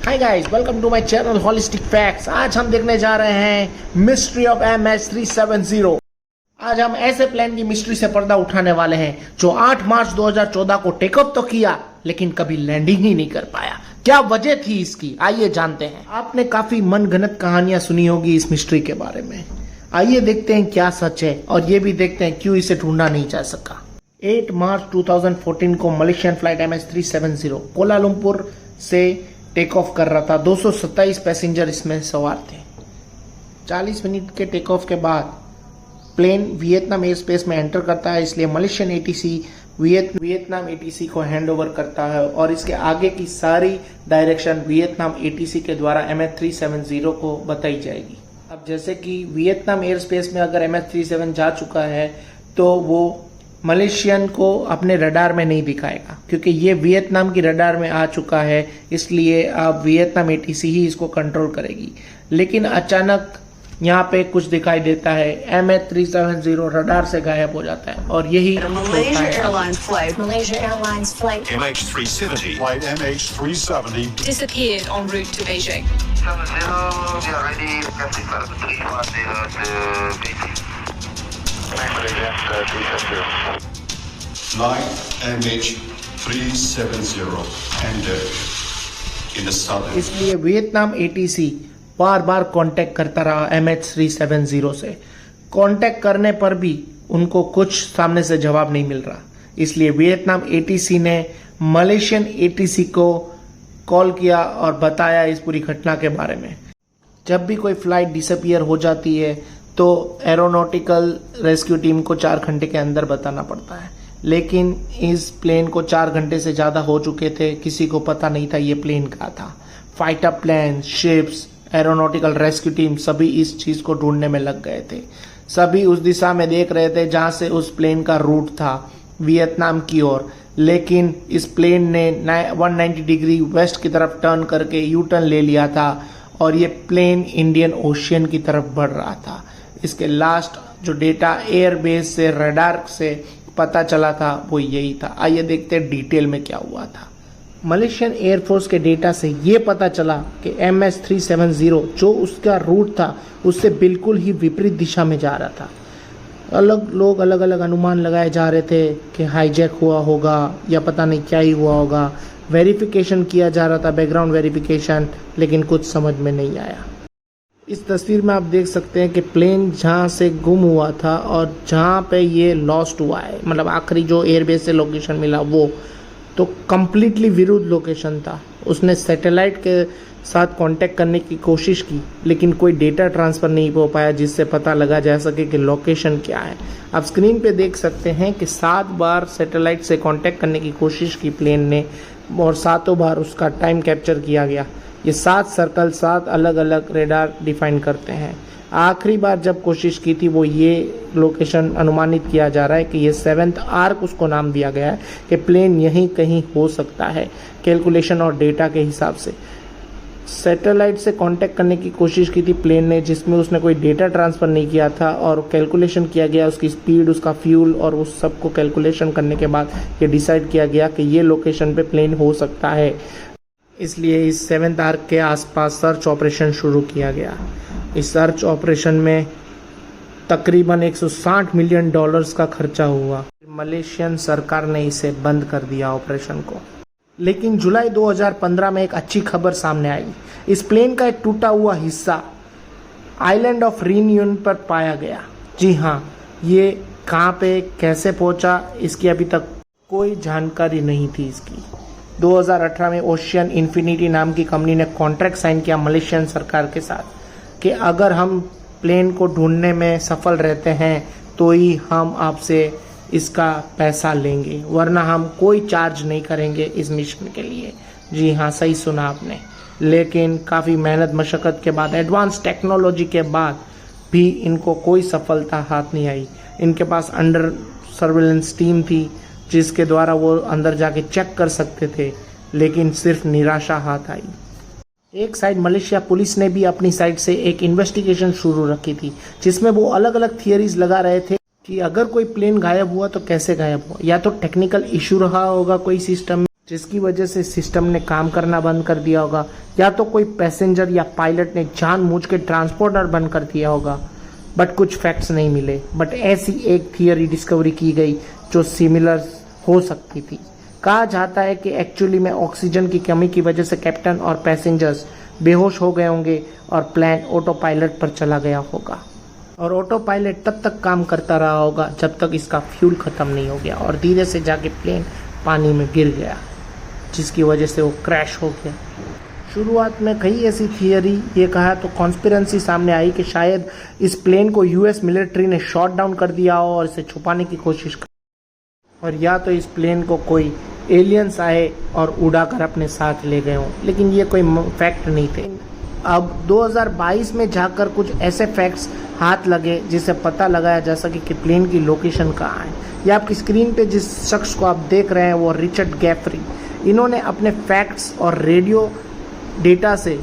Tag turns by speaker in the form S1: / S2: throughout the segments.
S1: Hi guys, welcome to my channel holistic facts. आज हम देखने जा रहे हैं मिस्ट्री ऑफ MH370। आज हम ऐसे प्लेन की मिस्ट्री से पर्दा उठाने वाले हैं जो 8 मार्च 2014 को टेक ऑफ तो किया लेकिन कभी लैंडिंग ही नहीं कर पाया। क्या वजह थी इसकी, आइए जानते हैं। आपने काफी मनगढ़ंत कहानियां सुनी होगी इस मिस्ट्री के बारे में। आइए देखते हैं क्या सच है और ये भी देखते हैं क्यों इसे ढूंढा नहीं जा सका। 8 मार्च 2014 को मलेशियन फ्लाइट MH370 कोलालमपुर से टेक ऑफ कर रहा था। 227 पैसेंजर इसमें सवार थे। 40 मिनट के टेक ऑफ के बाद प्लेन वियतनाम एयर स्पेस में एंटर करता है, इसलिए मलेशियन ATC वियतनाम ATC को हैंड ओवर करता है और इसके आगे की सारी डायरेक्शन वियतनाम ATC के द्वारा MH370 को बताई जाएगी। अब जैसे कि वियतनाम एयर स्पेस में अगर MH370 जा चुका है तो वो मलेशियन को अपने रडार में नहीं दिखाएगा, क्योंकि ये वियतनाम की रडार में आ चुका है, इसलिए अब वियतनाम ATC ही इसको कंट्रोल करेगी। लेकिन अचानक यहाँ पे कुछ दिखाई देता है, MH370 रडार से गायब हो जाता है और यही
S2: Malaysia Airlines flight
S3: MH370 flight MH370
S2: disappeared en route to Beijing.
S4: 70, we are ready. Captain for the 310 Beijing.
S3: Flight MH370 ended in the southern.
S1: इसलिए वियतनाम ATC बार बार कांटेक्ट करता रहा MH370 से। कांटेक्ट करने पर भी उनको कुछ सामने से जवाब नहीं मिल रहा, इसलिए वियतनाम ATC ने मलेशियन ATC को कॉल किया और बताया इस पूरी घटना के बारे में। जब भी कोई फ्लाइट डिसअपियर हो जाती है तो एरोनॉटिकल रेस्क्यू टीम को 4 घंटे के अंदर बताना पड़ता है, लेकिन इस प्लेन को 4 घंटे से ज़्यादा हो चुके थे, किसी को पता नहीं था ये प्लेन कहाँ था। Fighter plane, ships, aeronautical rescue team सभी इस चीज़ को ढूंढने में लग गए थे। सभी उस दिशा में देख रहे थे जहाँ से उस प्लेन का रूट था, वियतनाम की ओर। लेकिन इस प्लेन ने 190 डिग्री वेस्ट की तरफ टर्न करके यू टर्न ले लिया था और ये प्लेन इंडियन ओशियन की तरफ बढ़ रहा था। इसके लास्ट जो डेटा एयरबेस से रडार से पता चला था वो यही था। आइए देखते हैं डिटेल में क्या हुआ था। मलेशियन एयरफोर्स के डेटा से ये पता चला कि MH370 जो उसका रूट था उससे बिल्कुल ही विपरीत दिशा में जा रहा था। लोग अलग अलग अनुमान लगाए जा रहे थे कि हाईजैक हुआ होगा या पता नहीं क्या ही हुआ होगा। वेरिफिकेशन किया जा रहा था, बैकग्राउंड वेरिफिकेशन, लेकिन कुछ समझ में नहीं आया। इस तस्वीर में आप देख सकते हैं कि प्लेन जहाँ से गुम हुआ था और जहाँ पे ये लॉस्ट हुआ है, मतलब आखिरी जो एयरबेस से लोकेशन मिला वो तो कम्प्लीटली विरुद्ध लोकेशन था। उसने सैटेलाइट के साथ कांटेक्ट करने की कोशिश की लेकिन कोई डेटा ट्रांसफ़र नहीं हो पाया जिससे पता लगा जा सके कि लोकेशन क्या है। आप स्क्रीन पे देख सकते हैं कि 7 बार सैटेलाइट से कांटेक्ट करने की कोशिश की प्लेन ने और 7 बार उसका टाइम कैप्चर किया गया। ये 7 सर्कल 7 अलग अलग रेडार डिफाइन करते हैं। आखिरी बार जब कोशिश की थी वो ये लोकेशन अनुमानित किया जा रहा है कि ये 7th आर्क उसको नाम दिया गया है कि प्लेन यहीं कहीं हो सकता है कैलकुलेशन और डेटा के हिसाब से। सैटेलाइट से कांटेक्ट करने की कोशिश की थी प्लेन ने, जिसमें उसने कोई डेटा ट्रांसफ़र नहीं किया था और कैलकुलेशन किया गया उसकी स्पीड, उसका फ्यूल और उस सब को कैलकुलेशन करने के बाद ये डिसाइड किया गया कि ये लोकेशन पे प्लेन हो सकता है। इसलिए इस 7th आर्क के आसपास सर्च ऑपरेशन शुरू किया गया। इस सर्च ऑपरेशन में तकरीबन $160 मिलियन का खर्चा हुआ। मलेशियन सरकार ने इसे बंद कर दिया ऑपरेशन को। लेकिन जुलाई 2015 में एक अच्छी खबर सामने आई। इस प्लेन का एक टूटा हुआ हिस्सा आइलैंड ऑफ रियूनियन पर पाया गया। जी हाँ, ये कहाँ पे कैसे पहुंचा इसकी अभी तक कोई जानकारी नहीं थी इसकी। 2018 में ओशियन इन्फिनिटी नाम की कंपनी ने कॉन्ट्रैक्ट साइन किया मलेशियन सरकार के साथ कि अगर हम प्लेन को ढूंढने में सफल रहते हैं तो ही हम आपसे इसका पैसा लेंगे, वरना हम कोई चार्ज नहीं करेंगे इस मिशन के लिए। जी हाँ, सही सुना आपने। लेकिन काफ़ी मेहनत मशक्क़त के बाद, एडवांस टेक्नोलॉजी के बाद भी इनको कोई सफलता हाथ नहीं आई। इनके पास अंडर सर्विलेंस टीम थी जिसके द्वारा वो अंदर जाके चेक कर सकते थे, लेकिन सिर्फ निराशा हाथ आई। एक साइड मलेशिया पुलिस ने भी अपनी साइड से एक इन्वेस्टिगेशन शुरू रखी थी जिसमें वो अलग अलग थियरीज लगा रहे थे कि अगर कोई प्लेन गायब हुआ तो कैसे गायब हुआ। या तो टेक्निकल इशू रहा होगा कोई सिस्टम में, जिसकी वजह से सिस्टम ने काम करना बंद कर दिया होगा, या तो कोई पैसेंजर या पायलट ने जानबूझ के ट्रांसपोर्टर बंद कर दिया होगा। बट कुछ फैक्ट्स नहीं मिले। बट ऐसी एक थियरी डिस्कवरी की गई जो सिमिलर हो सकती थी। कहा जाता है कि एक्चुअली में ऑक्सीजन की कमी की वजह से कैप्टन और पैसेंजर्स बेहोश हो गए होंगे और प्लेन ऑटो पायलट पर चला गया होगा। और ऑटो पायलट तब तक काम करता रहा होगा जब तक इसका फ्यूल ख़त्म नहीं हो गया और धीरे से जाके प्लेन पानी में गिर गया, जिसकी वजह से वो क्रैश हो गया। शुरुआत में कई ऐसी थियरी ये कहा तो कॉन्स्पिरेंसी सामने आई कि शायद इस प्लेन को यूएस मिलिट्री ने शॉट डाउन कर दिया हो और इसे छुपाने की कोशिश की, और या तो इस प्लेन को कोई एलियंस आए और उड़ाकर अपने साथ ले गए हों, लेकिन ये कोई फैक्ट नहीं थे। अब 2022 में जाकर कुछ ऐसे फैक्ट्स हाथ लगे जिसे पता लगाया जा सके कि प्लेन की लोकेशन कहाँ है। ये आपकी स्क्रीन पे जिस शख्स को आप देख रहे हैं वो रिचर्ड गैफरी। इन्होंने अपने फैक्ट्स और रेडियो डेटा से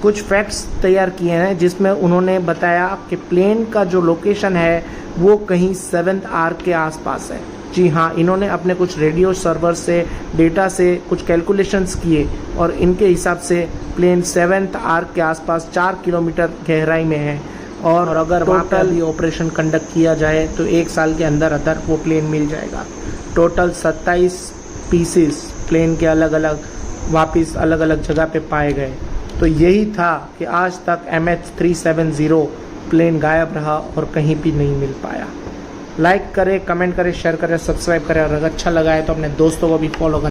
S1: कुछ फैक्ट्स तैयार किए हैं जिसमें उन्होंने बताया कि प्लेन का जो लोकेशन है वो कहीं 7th आर्क के आसपास है। जी हाँ, इन्होंने अपने कुछ रेडियो सर्वर से डेटा से कुछ कैलकुलेशंस किए और इनके हिसाब से प्लेन 7th आर्क के आसपास 4 किलोमीटर गहराई में है। और अगर वहाँ पर भी ऑपरेशन कंडक्ट किया जाए तो 1 साल के अंदर अंदर वो प्लेन मिल जाएगा। टोटल 27 पीसेस प्लेन के अलग अलग वापस अलग अलग जगह पे पाए गए। तो यही था कि आज तक MH370 प्लेन गायब रहा और कहीं भी नहीं मिल पाया। लाइक करें, कमेंट करें, शेयर करें, सब्सक्राइब करें और अगर अच्छा लगा है तो अपने दोस्तों को भी फॉलो करें।